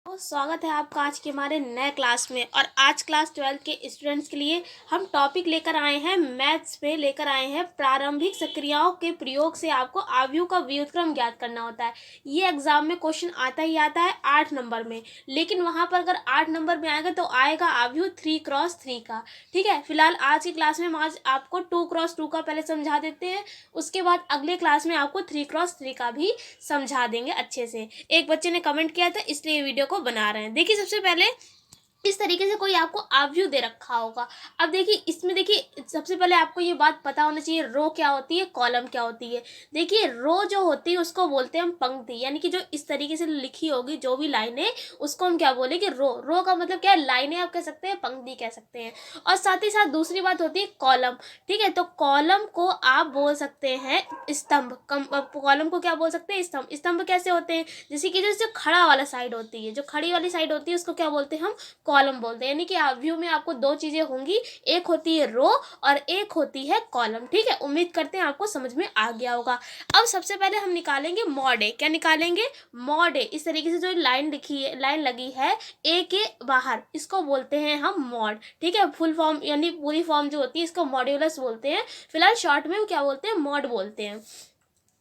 तो स्वागत है आपका आज के हमारे नए क्लास में। और आज क्लास 12th के स्टूडेंट्स के लिए हम टॉपिक लेकर आए हैं, मैथ्स पे लेकर आए हैं। प्रारंभिक सक्रियाओं के प्रयोग से आपको आव्यूह का व्युत्क्रम ज्ञात करना होता है। ये एग्जाम में क्वेश्चन आता ही आता है 8 नंबर में, लेकिन वहाँ पर अगर 8 नंबर में आएगा तो आएगा आव्यूह 3x3 का। ठीक है, फिलहाल आज की क्लास में हम आज आपको 2x2 का पहले समझा देते हैं, उसके बाद अगले क्लास में आपको 3x3 का भी समझा देंगे अच्छे से। एक बच्चे ने कमेंट किया था, इसलिए वीडियो को बना रहे हैं। देखिए, सबसे पहले इस तरीके से कोई आपको आव्यूह दे रखा होगा। अब देखिए, इसमें देखिए सबसे पहले आपको ये बात पता होना चाहिए, रो क्या होती है, कॉलम क्या होती है। देखिए, रो जो होती है उसको बोलते हैं हम पंक्ति, यानी कि जो इस तरीके से लिखी होगी जो भी लाइनें, उसको हम क्या बोलेंगे, रो। रो का मतलब क्या है, लाइनें आप कह सकते हैं, पंक्ति कह सकते हैं। और साथ ही साथ दूसरी बात होती है कॉलम। ठीक है, तो कॉलम को आप बोल सकते हैं स्तंभ। कॉलम को क्या बोल सकते हैं, स्तंभ। स्तंभ कैसे होते हैं, जैसे कि जो खड़ा वाला साइड होती है, जो खड़ी वाली साइड होती है उसको क्या बोलते हैं हम, कॉलम बोलते हैं। यानी कि आव्यूह में आपको दो चीजें होंगी, एक होती है रो और एक होती है कॉलम। ठीक है, उम्मीद करते हैं आपको समझ में आ गया होगा। अब सबसे पहले हम निकालेंगे मॉड ए। क्या निकालेंगे, मॉड ए। इस तरीके से जो लाइन लिखी है, लाइन लगी है ए के बाहर, इसको बोलते हैं हम मॉड। ठीक है, फुल फॉर्म यानी पूरी फॉर्म जो होती है इसको मॉड्यूलस बोलते हैं। फिलहाल शॉर्ट में क्या बोलते हैं, मॉड बोलते हैं।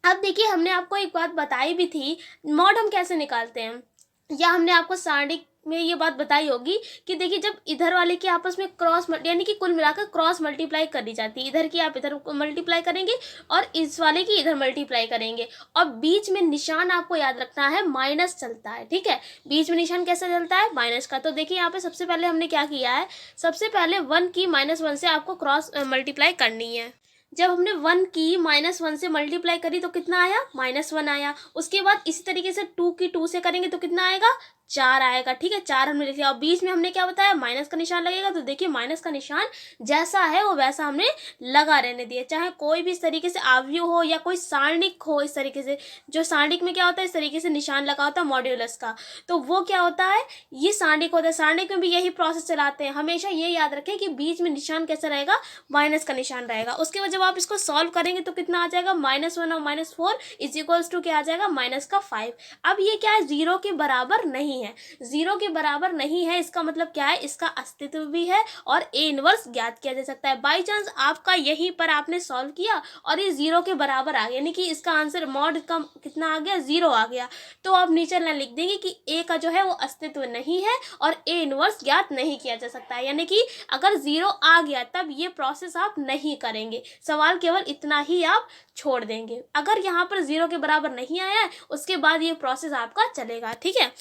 अब देखिए, हमने आपको एक बात बताई भी थी, मॉड हम कैसे निकालते हैं, या हमने आपको सारणी में ये बात बताई होगी कि देखिए, जब इधर वाले की आपस में क्रॉस यानी कि कुल मिलाकर क्रॉस मल्टीप्लाई करी जाती है। इधर की आप इधर मल्टीप्लाई करेंगे और इस वाले की इधर मल्टीप्लाई करेंगे, और बीच में निशान आपको याद रखना है, माइनस चलता है। ठीक है, बीच में निशान कैसे चलता है, माइनस का। तो देखिए, यहाँ पे सबसे पहले हमने क्या किया है, सबसे पहले 1 की -1 से आपको क्रॉस मल्टीप्लाई करनी है। जब हमने 1 की -1 से मल्टीप्लाई करी तो कितना आया, -1 आया। उसके बाद इसी तरीके से 2 की 2 से करेंगे तो कितना आएगा, 4 आएगा। ठीक है, 4 हमने लिख लिया, और बीच में हमने क्या बताया, माइनस का निशान लगेगा। तो देखिए, माइनस का निशान जैसा है वो वैसा हमने लगा रहने दिया। चाहे कोई भी इस तरीके से आव्यूह हो या कोई सारणिक हो, इस तरीके से जो सारणिक में क्या होता है, इस तरीके से निशान लगा होता है मॉड्यूलस का, तो वो क्या होता है, ये सारणिक होता है। सारणिक में भी यही प्रोसेस चलाते हैं। हमेशा ये याद रखें कि बीच में निशान कैसा रहेगा, माइनस का निशान रहेगा। उसके बाद जब आप इसको सॉल्व करेंगे तो कितना आ जाएगा, -1 और -4 इज क्या आ जाएगा, -5। अब ये क्या है, 0 के बराबर नहीं है। 0 के बराबर नहीं है, इसका मतलब क्या है, इसका अस्तित्व भी है और ए इनवर्स ज्ञात किया जा सकता है। बाई चांस आपका यहीं पर आपने सॉल्व किया और ये 0 के बराबर आ गया, यानी कि इसका आंसर मॉड का कितना आ गया, 0 आ गया, तो आप नीचे लाइन लिख देंगे कि ए का जो है वो अस्तित्व नहीं है और ए इनवर्स ज्ञात नहीं किया जा सकता है। यानी कि अगर 0 आ गया तब ये प्रोसेस आप नहीं करेंगे, सवाल केवल इतना ही आप छोड़ देंगे। अगर यहाँ पर 0 के बराबर नहीं आया है, उसके बाद ये प्रोसेस आपका चलेगा। ठीक है,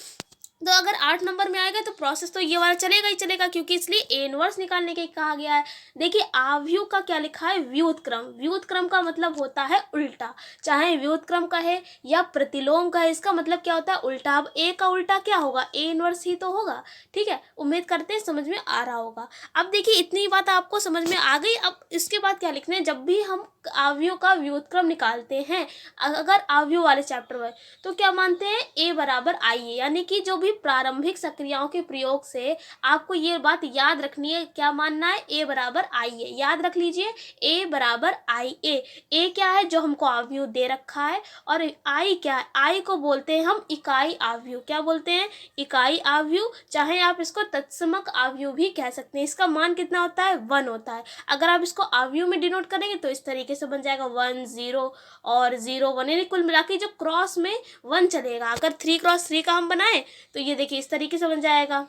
तो अगर 8 नंबर में आएगा तो प्रोसेस तो ये वाला चलेगा ही चलेगा, क्योंकि इसलिए ए इनवर्स निकालने के कहा गया है। देखिए, आव्यूह का क्या लिखा है, व्युत्क्रम। व्युत्क्रम का मतलब होता है उल्टा, चाहे व्युत्क्रम का है या प्रतिलोम का है, इसका मतलब क्या होता है, उल्टा। अब ए का उल्टा क्या होगा, ए इनवर्स ही तो होगा। ठीक है, उम्मीद करते हैं समझ में आ रहा होगा। अब देखिए, इतनी बात आपको समझ में आ गई। अब इसके बाद क्या लिखना है, जब भी हम आव्यूह का व्युत्क्रम निकालते हैं, अगर आव्यूह वाले चैप्टर में, तो क्या मानते हैं, ए बराबर आई ए। यानी कि जो भी प्रारंभिक सक्रियाओं के प्रयोग से आपको ये बात याद रखनी है, क्या मानना है, ए बराबर आई ए। याद रख लीजिए, ए बराबर आई ए। ए क्या है, जो हमको आव्यूह दे रखा है, और आई क्या है, आई को बोलते हैं हम इकाई आव्यूह। क्या बोलते हैं, इकाई आव्यूह। चाहे आप इसको तत्समक आव्यूह भी कह सकते हैं। इसका मान कितना होता है, 1 होता है। अगर आप इसको आव्यूह में डिनोट करेंगे तो इस तरीके से बन जाएगा 1 0 और 0 1, यानी कुल मिला के जो क्रॉस में 1 चलेगा। अगर 3x3 का हम बनाए तो ये देखिए इस तरीके से बन जाएगा,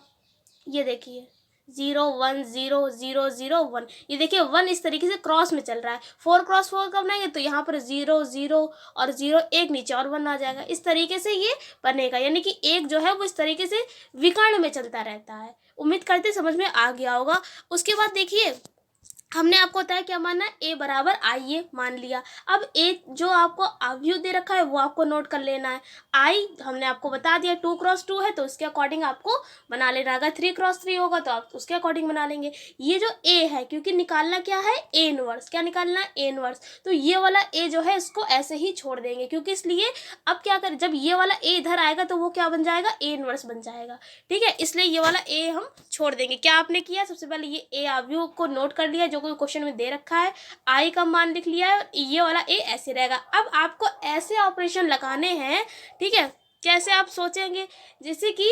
ये देखिए 0 1 0 0 0 1, ये देखिए 1 इस तरीके से क्रॉस में चल रहा है। 4x4 का बनाएंगे तो यहाँ पर 0 0 और 0 एक नीचे और 1 आ जाएगा। इस तरीके से ये बनेगा, यानी कि एक जो है वो इस तरीके से विकर्ण में चलता रहता है। उम्मीद करते समझ में आ गया होगा। उसके बाद देखिए, हमने आपको बताया क्या मानना है, ए बराबर आई ए मान लिया। अब ए जो आपको आव्यूह दे रखा है वो आपको नोट कर लेना है। आई हमने आपको बता दिया 2x2 है तो उसके अकॉर्डिंग आपको बना लेना। अगर 3x3 होगा तो आप उसके अकॉर्डिंग बना लेंगे। ये जो ए है, क्योंकि निकालना क्या है, ए इनवर्स। क्या निकालना है, ए इनवर्स। तो ये वाला ए जो है इसको ऐसे ही छोड़ देंगे, क्योंकि इसलिए अब क्या करें, जब ये वाला ए इधर आएगा तो वो क्या बन जाएगा, ए इनवर्स बन जाएगा। ठीक है, इसलिए ये वाला ए हम छोड़ देंगे। क्या आपने किया, सबसे पहले ये ए आव्यूह को नोट कर लिया जो कोई क्वेश्चन में दे रखा है, आई का मान लिख लिया है, ये वाला ए ऐसे रहेगा। अब आपको ऐसे ऑपरेशन लगाने हैं। ठीक है, कैसे आप सोचेंगे, जैसे कि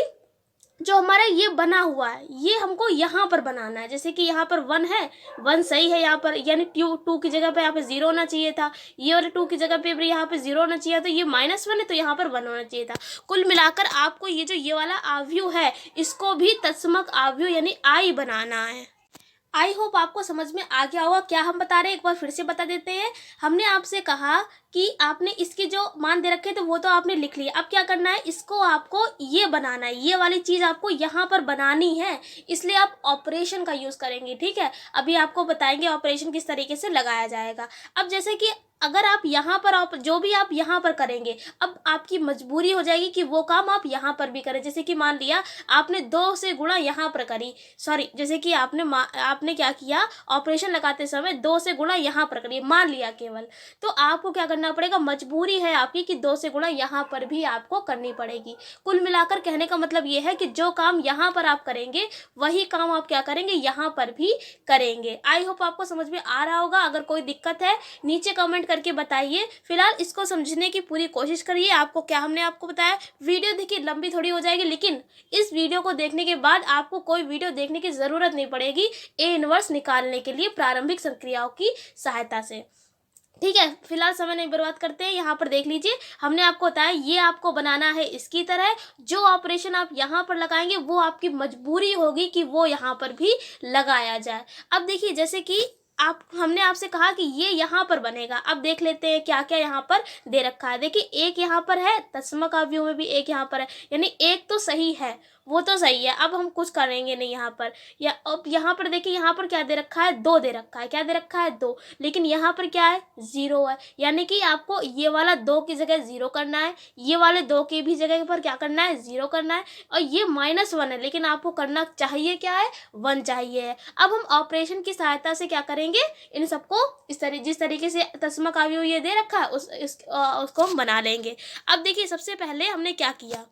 जो हमारा ये बना हुआ है ये हमको यहाँ पर बनाना है। जैसे कि यहाँ पर 1 है, 1 सही है यहाँ पर, यानी 2 की जगह पे यहाँ पे 0 होना चाहिए था। ये वाले 2 की जगह पे भी यहाँ पे 0 होना चाहिए था। ये -1 है तो यहाँ पर 1 होना चाहिए था। कुल मिलाकर आपको ये जो ये वाला आव्यूह है इसको भी तत्समक आव्यूह यानी आई बनाना है। आई होप आपको समझ में आ गया होगा क्या हम बता रहे हैं। एक बार फिर से बता देते हैं। हमने आपसे कहा कि आपने इसके जो मान दे रखे थे वो तो आपने लिख लिया। अब क्या करना है, इसको आपको ये बनाना है, ये वाली चीज़ आपको यहाँ पर बनानी है, इसलिए आप ऑपरेशन का यूज़ करेंगे। ठीक है, अभी आपको बताएंगे ऑपरेशन किस तरीके से लगाया जाएगा। अब जैसे कि अगर आप यहाँ पर जो भी आप यहाँ पर करेंगे, अब आपकी मजबूरी हो जाएगी कि वो काम आप यहाँ पर भी करें। जैसे कि मान लिया आपने 2 से गुणा यहाँ पर करी, सॉरी जैसे कि आपने क्या किया, ऑपरेशन लगाते समय 2 से गुणा यहाँ पर करिए, मान लिया केवल, तो आपको क्या करना पड़ेगा, मजबूरी है आपकी कि 2 से गुणा यहाँ पर भी आपको करनी पड़ेगी। कुल मिलाकर कहने का मतलब ये है कि जो काम यहाँ पर आप करेंगे वही काम आप क्या करेंगे, यहाँ पर भी करेंगे। आई होप आपको समझ में आ रहा होगा। अगर कोई दिक्कत है नीचे कमेंट करके बताइए। फिलहाल इसको समझने की पूरी कोशिश करिए। आपको क्या हमने आपको बताया, वीडियो देखिए लंबी थोड़ी हो जाएगी, लेकिन इस वीडियो को देखने के बाद आपको कोई वीडियो देखने की ज़रूरत नहीं पड़ेगी ए इनवर्स निकालने के लिए प्रारंभिक संक्रियाओं की सहायता से। ठीक है, फिलहाल समय नहीं बर्बाद करते हैं। यहाँ पर देख लीजिए, हमने आपको बताया ये आपको बनाना है इसकी तरह। जो ऑपरेशन आप यहाँ पर लगाएंगे वो आपकी मजबूरी होगी कि वो यहाँ पर भी लगाया जाए। अब देखिए, जैसे कि हमने आपसे कहा कि ये यहाँ पर बनेगा। अब देख लेते हैं क्या क्या यहाँ पर दे रखा है। देखिए, एक यहाँ पर है, तत्समक आव्यूह में भी एक यहाँ पर है, यानी एक तो सही है, वो तो सही है। अब हम कुछ करेंगे नहीं यहाँ पर। या अब यहाँ पर देखिए, यहाँ पर क्या दे रखा है, 2 दे रखा है। क्या दे रखा है, 2, लेकिन यहाँ पर क्या है, 0 है। यानी कि आपको ये वाला 2 की जगह 0 करना है, ये वाले 2 की भी जगह पर क्या करना है, 0 करना है। और ये -1 है, लेकिन आपको करना चाहिए क्या है, 1 चाहिए है। अब हम ऑपरेशन की सहायता से क्या करेंगे, इन सबको जिस तरीके से तत्समक आव्यूह ये दे रखा है उसको हम बना लेंगे। अब देखिए, सबसे पहले हमने क्या किया,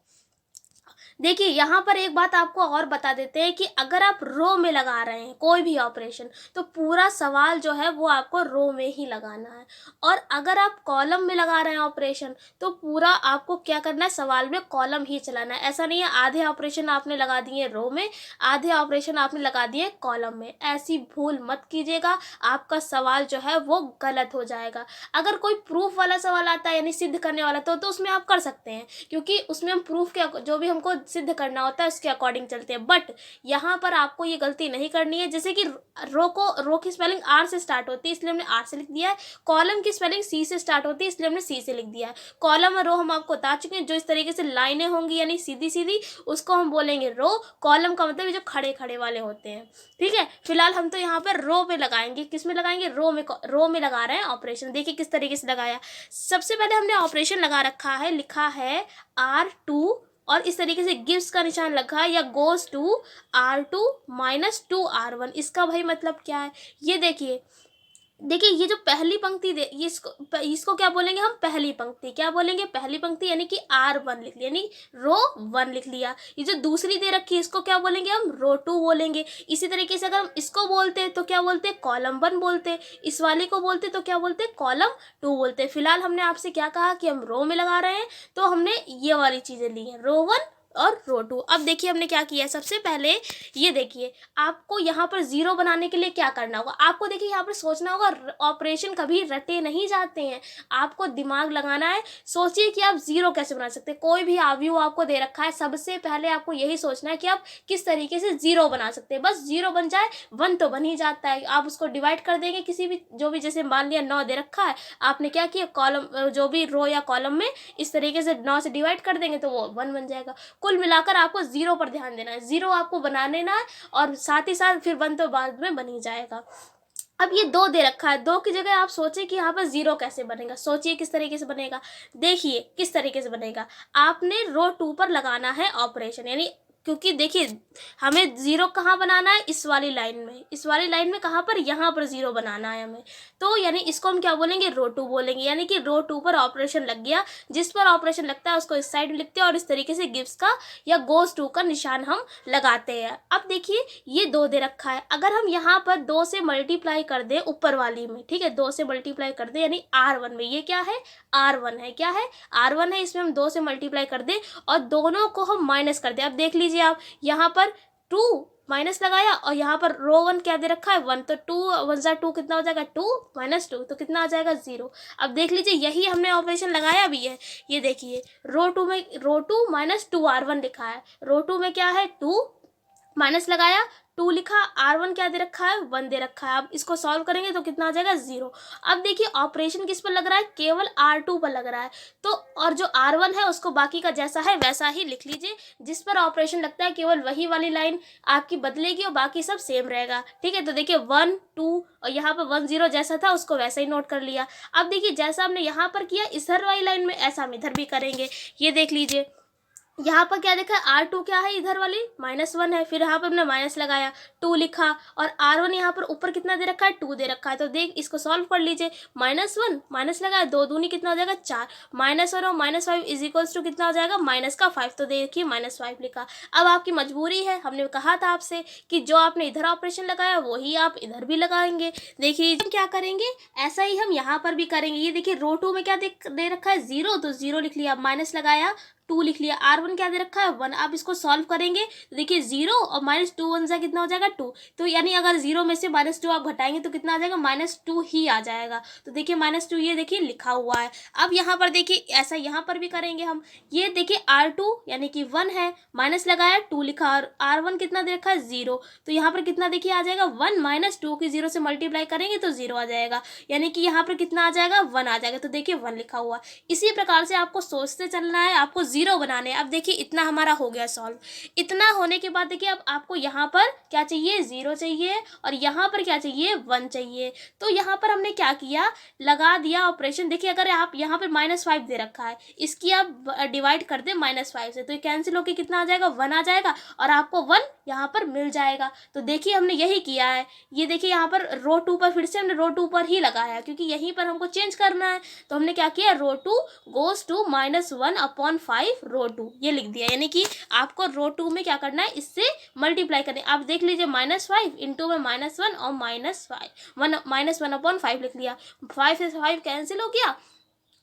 देखिए यहाँ पर एक बात आपको और बता देते हैं कि अगर आप रो में लगा रहे हैं कोई भी ऑपरेशन, तो पूरा सवाल जो है वो आपको रो में ही लगाना है। और अगर आप कॉलम में लगा रहे हैं ऑपरेशन, तो पूरा आपको क्या करना है, सवाल में कॉलम ही चलाना है। ऐसा नहीं है आधे ऑपरेशन आपने लगा दिए रो में, आधे ऑपरेशन आपने लगा दिए कॉलम में। ऐसी भूल मत कीजिएगा, आपका सवाल जो है वो गलत हो जाएगा। अगर कोई प्रूफ वाला सवाल आता है, यानी सिद्ध करने वाला, तो उसमें आप कर सकते हैं, क्योंकि उसमें हम प्रूफ के जो भी हमको सिद्ध करना होता है उसके अकॉर्डिंग चलते हैं। बट यहाँ पर आपको ये गलती नहीं करनी है। जैसे कि रो की स्पेलिंग आर से स्टार्ट होती है, इसलिए हमने आर से लिख दिया है। कॉलम की स्पेलिंग सी से स्टार्ट होती है, इसलिए हमने सी से लिख दिया है। कॉलम और रो हम आपको बता चुके हैं। जो इस तरीके से लाइनें होंगी यानी सीधी सीधी, उसको हम बोलेंगे रो। कॉलम का मतलब जो खड़े खड़े वाले होते हैं। ठीक है, फिलहाल हम तो यहाँ पर रो पे लगाएंगे। किस में लगाएंगे, रो में लगा रहे हैं ऑपरेशन। देखिए किस तरीके से लगाया। सबसे पहले हमने ऑपरेशन लगा रखा है, लिखा है R2, और इस तरीके से गिव्स का निशान लगा है, या गोज टू R2 - 2R1। इसका भाई मतलब क्या है, ये देखिए ये जो पहली पंक्ति इसको क्या बोलेंगे हम, पहली पंक्ति। क्या बोलेंगे, पहली पंक्ति, यानी कि R1 लिख लिया, यानी रो 1 लिख लिया। ये जो दूसरी दे रखी है इसको क्या बोलेंगे हम, रो 2 बोलेंगे। इसी तरीके से अगर हम इसको बोलते हैं तो क्या बोलते हैं, कॉलम 1 बोलते हैं। इस वाले को बोलते तो क्या बोलते हैं, कॉलम 2 बोलते हैं। फिलहाल हमने आपसे क्या कहा कि हम रो में लगा रहे हैं, तो हमने ये वाली चीज़ें ली हैं, रो 1 और रो 2। अब देखिए हमने क्या किया है, सबसे पहले ये देखिए, आपको यहाँ पर 0 बनाने के लिए क्या करना होगा। आपको देखिए यहाँ पर सोचना होगा, ऑपरेशन कभी रटे नहीं जाते हैं, आपको दिमाग लगाना है। सोचिए कि आप 0 कैसे बना सकते हैं। कोई भी आव्यूह आपको दे रखा है, सबसे पहले आपको यही सोचना है कि आप किस तरीके से 0 बना सकते हैं। बस 0 बन जाए, 1 तो बन ही जाता है। आप उसको डिवाइड कर देंगे किसी भी, जो भी, जैसे मान लिया 9 दे रखा है, आपने क्या किया, कॉलम जो भी रो या कॉलम में इस तरीके से 9 से डिवाइड कर देंगे तो वो 1 बन जाएगा। कुल मिलाकर आपको 0 पर ध्यान देना है, 0 आपको बना लेना है, और साथ ही साथ फिर 1 तो बाद में बन ही जाएगा। अब ये 2 दे रखा है, 2 की जगह आप सोचें कि यहाँ पर 0 कैसे बनेगा। सोचिए किस तरीके से बनेगा, देखिए किस तरीके से बनेगा। आपने रो 2 पर लगाना है ऑपरेशन, यानी क्योंकि देखिए हमें 0 कहाँ बनाना है, इस वाली लाइन में। इस वाली लाइन में कहाँ पर, यहाँ पर 0 बनाना है हमें। तो यानी इसको हम क्या बोलेंगे, रो 2 बोलेंगे। यानी कि रो 2 पर ऑपरेशन लग गया, जिस पर ऑपरेशन लगता है उसको इस साइड में लिखते हैं, और इस तरीके से गिव्स का या गोज टू का निशान हम लगाते हैं। अब देखिए ये 2 दे रखा है, अगर हम यहाँ पर 2 से मल्टीप्लाई कर दें ऊपर वाली में, ठीक है, 2 से मल्टीप्लाई कर दें, यानी R1 में, ये क्या है, R1 है, क्या है, R1 है, इसमें हम 2 से मल्टीप्लाई कर दें और दोनों को हम माइनस कर दें। अब देख लीजिए लीजिए आप, यहाँ पर 2 माइनस लगाया और यहाँ पर रो 1 क्या दे रखा है 1, तो 2 1 ज़ा 2 कितना हो जाएगा 2 माइनस 2, तो कितना आ जाएगा 0। अब देख लीजिए यही हमने ऑपरेशन लगाया भी है। ये देखिए रो 2 में रो 2 माइनस 2r1 लिखा है, रो 2 में क्या है 2 माइनस लगाया 2 लिखा, r1 क्या दे रखा है 1 दे रखा है। अब इसको सॉल्व करेंगे तो कितना आ जाएगा 0। अब देखिए ऑपरेशन किस पर लग रहा है, केवल r2 पर लग रहा है, तो और जो r1 है उसको बाकी का जैसा है वैसा ही लिख लीजिए। जिस पर ऑपरेशन लगता है केवल वही वाली लाइन आपकी बदलेगी और बाकी सब सेम रहेगा। ठीक है, तो देखिए 1 2 और यहाँ पर 1 0 जैसा था उसको वैसा ही नोट कर लिया। अब देखिए जैसा हमने यहाँ पर किया इधर वाली लाइन में ऐसा हम इधर भी करेंगे। ये देख लीजिए यहाँ पर क्या देखा है r2 क्या है इधर वाली -1 है, फिर यहाँ पर हमने माइनस लगाया 2 लिखा और r1 यहाँ पर ऊपर कितना दे रखा है 2 दे रखा है। तो देख इसको सॉल्व कर लीजिए, -1 माइनस लगाया 2 दूनी कितना हो जाएगा 4, -1 और -5 इज इक्वल्स टू कितना हो जाएगा -5, तो देखिए -5 लिखा। अब आपकी मजबूरी है, हमने कहा था आपसे कि जो आपने इधर ऑपरेशन लगाया वही आप इधर भी लगाएंगे। देखिए हम क्या करेंगे ऐसा ही हम यहाँ पर भी करेंगे। ये देखिए रो 2 में क्या दे रखा है 0, तो 0 लिख लिया, माइनस लगाया 2 लिख लिया, r1 क्या दे रखा है 1। आप इसको सॉल्व करेंगे तो देखिए 0 और -2 1 सा कितना हो जाएगा 2, तो यानी अगर 0 में से -2 आप घटाएंगे तो कितना आ जाएगा -2 ही आ जाएगा। तो देखिए -2 ये देखिए लिखा हुआ है। अब यहाँ पर देखिए ऐसा यहाँ पर भी करेंगे हम। ये देखिए r2 यानी कि 1 है, माइनस लगाया 2 लिखा और r1 कितना दे रखा है 0, तो यहाँ पर कितना देखिए आ जाएगा 1 -2 की 0 से मल्टीप्लाई करेंगे तो 0 आ जाएगा, यानी कि यहाँ पर कितना आ जाएगा 1 आ जाएगा। तो देखिए 1 लिखा हुआ। इसी प्रकार से आपको सोचते चलना है, आपको 0 बनाने। अब देखिए इतना हमारा हो गया सॉल्व। इतना होने के बाद देखिए अब आपको यहाँ पर क्या चाहिए 0 चाहिए और यहाँ पर क्या चाहिए 1 चाहिए। तो यहाँ पर हमने क्या किया लगा दिया ऑपरेशन। देखिए अगर आप यहाँ पर -5 दे रखा है, इसकी आप डिवाइड कर दे -5 से, तो ये कैंसिल होकर कितना आ जाएगा 1 आ जाएगा और आपको 1 यहाँ पर मिल जाएगा। तो देखिए हमने यही किया है। ये देखिए यहाँ पर रो 2 पर फिर से हमने रो 2 पर ही लगाया क्योंकि यहीं पर हमको चेंज करना है। तो हमने क्या किया रो 2 गोज टू -1/5 रो 2 ये लिख दिया, यानी कि आपको रो 2 में क्या करना है इससे मल्टीप्लाई करना है। आप देख लीजिए -5 इंटू में -1 और -1/5 लिख लिया। 5 से 5 कैंसिल हो गया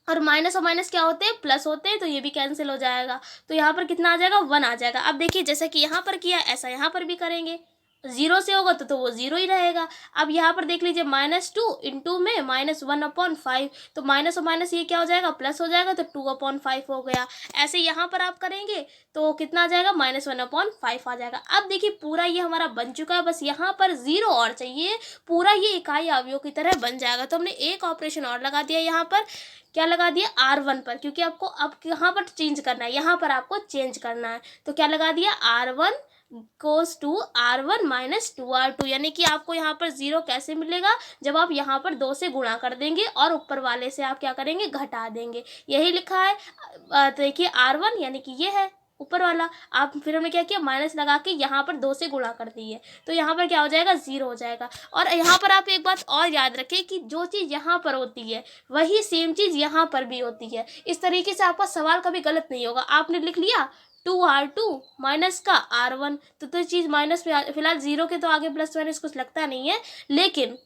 और माइनस और माइनस क्या होते हैं प्लस होते हैं, तो ये भी कैंसिल हो जाएगा। तो यहाँ पर कितना आ जाएगा 1 आ जाएगा। अब देखिए जैसा कि यहाँ पर किया ऐसा यहाँ पर भी करेंगे। 0 से होगा तो वो 0 ही रहेगा। अब यहाँ पर देख लीजिए -2 इंटू में -1/5, तो माइनस और माइनस ये क्या हो जाएगा प्लस हो जाएगा, तो 2/5 हो गया। ऐसे यहाँ पर आप करेंगे तो कितना आ जाएगा -1/5 आ जाएगा। अब देखिए पूरा ये हमारा बन चुका है, बस यहाँ पर 0 और चाहिए, पूरा ये इकाई अवयव की तरह बन जाएगा। तो हमने एक ऑपरेशन और लगा दिया, यहाँ पर क्या लगा दिया r1 पर, क्योंकि आपको अब यहाँ पर चेंज करना है, यहाँ पर आपको चेंज करना है। तो क्या लगा दिया r1 goes to r1 -2r2, यानी कि आपको यहाँ पर 0 कैसे मिलेगा जब आप यहाँ पर 2 से गुणा कर देंगे और ऊपर वाले से आप क्या करेंगे घटा देंगे। यही लिखा है। देखिए r1 यानी कि ये है ऊपर वाला, आप फिर हमने क्या किया माइनस लगा के यहाँ पर 2 से गुणा कर दिए, तो यहाँ पर क्या हो जाएगा 0 हो जाएगा। और यहाँ पर आप एक बात और याद रखें कि जो चीज़ यहाँ पर होती है वही सेम चीज़ यहाँ पर भी होती है। इस तरीके से आपका सवाल कभी गलत नहीं होगा। आपने लिख लिया 2r2 माइनस का r1, तो चीज़ माइनस में फिलहाल 0 के तो आगे प्लस माइनस कुछ लगता नहीं है, लेकिन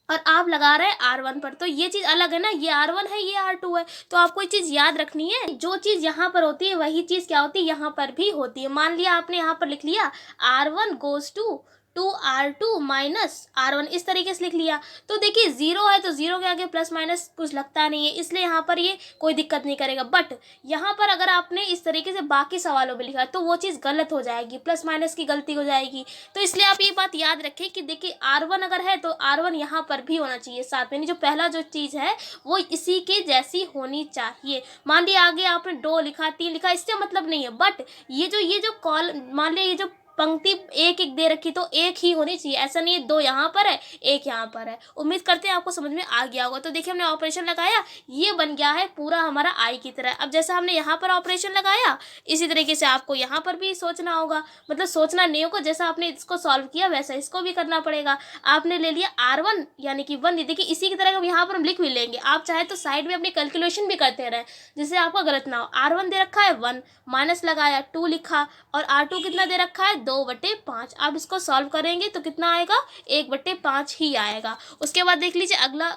और आप लगा रहे हैं r1 पर, तो ये चीज़ अलग है ना, ये r1 है ये r2 है। तो आपको ये चीज़ याद रखनी है, जो चीज़ यहाँ पर होती है वही चीज़ क्या होती है यहाँ पर भी होती है। मान लिया आपने यहाँ पर लिख लिया r1 goes to 2r2 minus r1, इस तरीके से लिख लिया। तो देखिए 0 है तो 0 के आगे प्लस माइनस कुछ लगता नहीं है, इसलिए यहाँ पर ये कोई दिक्कत नहीं करेगा। बट यहाँ पर अगर आपने इस तरीके से बाकी सवालों में लिखा है तो वो चीज़ गलत हो जाएगी, प्लस माइनस की गलती हो जाएगी। तो इसलिए आप ये बात याद रखें कि देखिए r1 अगर है तो r1 यहाँ पर भी होना चाहिए साथ में, जो पहला जो चीज़ है वो इसी के जैसी होनी चाहिए। मान लिया आगे आपने 2 लिखा 3 लिखा, इससे मतलब नहीं है, बट ये जो कॉलम मान लिया ये जो पंक्ति एक एक दे रखी तो एक ही होनी चाहिए, ऐसा नहीं है 2 यहाँ पर है 1 यहाँ पर है। उम्मीद करते हैं आपको समझ में आ गया होगा। तो देखिए हमने ऑपरेशन लगाया, ये बन गया है पूरा हमारा आई की तरह। अब जैसा हमने यहाँ पर ऑपरेशन लगाया इसी तरीके से आपको यहाँ पर भी सोचना होगा, मतलब सोचना नहीं होगा, जैसा आपने इसको सॉल्व किया वैसा इसको भी करना पड़ेगा। आपने ले लिया r1 यानी कि 1, देखिए इसी की तरह यहाँ पर हम लिख भी लेंगे, आप चाहे तो साइड में अपनी कैलकुलेशन भी करते रहें जिससे आपको गलत ना हो। r1 दे रखा है 1, माइनस लगाया 2 लिखा और r2 कितना दे रखा है 2/5। आप इसको सॉल्व करेंगे तो कितना आएगा 1/5 ही आएगा। उसके बाद देख लीजिए अगला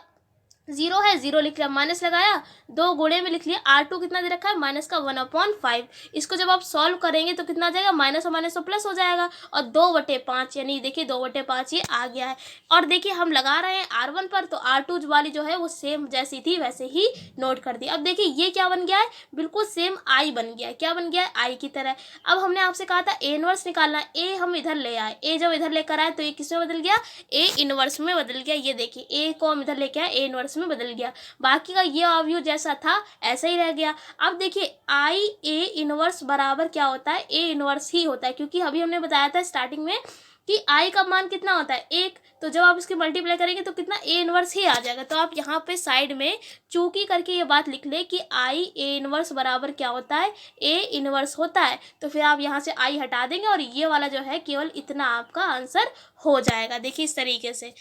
जीरो है, जीरो लिख लिया, माइनस लगाया, दो गुणे में लिख लिया, R2 कितना दे रखा है, माइनस का 1/5। इसको जब आप सॉल्व करेंगे तो कितना आ जाएगा, माइनस और माइनस तो प्लस हो जाएगा, और 2/5 यानी देखिए 2/5 ये आ गया है। और देखिए हम लगा रहे हैं R1 पर, तो R2 वाली जो है वो सेम जैसी थी वैसे ही नोट कर दी। अब देखिए ये क्या बन गया है, बिल्कुल सेम I बन गया है। क्या बन गया है, I की तरह। अब हमने आपसे कहा था A इनवर्स निकालना, A हम इधर ले आए, A जब इधर लेकर आए तो ये किस में बदल गया, A इनवर्स में बदल गया। ये देखिए A को हम इधर लेके आए, A इनवर्स में बदल गया, बाकी का ये अवयव जैसा था ऐसा ही रह गया। अब देखिए आई ए इनवर्स बराबर क्या होता है, ए इनवर्स ही होता है, क्योंकि अभी हमने बताया था स्टार्टिंग में कि आई का मान कितना होता है, एक, तो जब आप इसकी मल्टीप्लाई करेंगे तो कितना, ए इनवर्स ही आ जाएगा। तो आप यहाँ पे साइड में चूकी करके ये बात लिख ले कि आई ए इनवर्स बराबर क्या होता है, ए इनवर्स होता है। तो फिर आप यहाँ से आई हटा देंगे और ये वाला जो है केवल इतना आपका आंसर हो जाएगा। देखिए इस तरीके से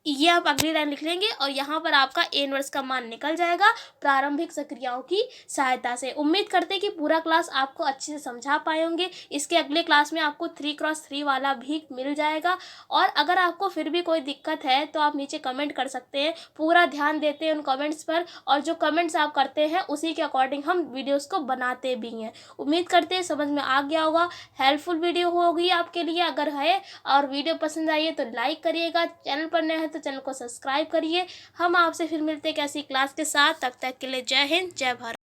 ये आप अगली लाइन लिख लेंगे और यहाँ पर आपका ए इनवर्स का मान निकल जाएगा प्रारंभिक सक्रियाओं की सहायता से। उम्मीद करते हैं कि पूरा क्लास आपको अच्छे से समझा पाए होंगे। इसके अगले क्लास में आपको 3x3 वाला भी मिल जाएगा। और अगर आपको फिर भी कोई दिक्कत है तो आप नीचे कमेंट कर सकते हैं, पूरा ध्यान देते हैं उन कमेंट्स पर, और जो कमेंट्स आप करते हैं उसी के अकॉर्डिंग हम वीडियोज़ को बनाते भी हैं। उम्मीद करते हैं समझ में आ गया होगा, हेल्पफुल वीडियो होगी आपके लिए। अगर है और वीडियो पसंद आई है तो लाइक करिएगा, चैनल पर नए हैं तो चैनल को सब्सक्राइब करिए। हम आपसे फिर मिलते हैं एक ऐसी क्लास के साथ, तब तक के लिए जय हिंद, जय भारत।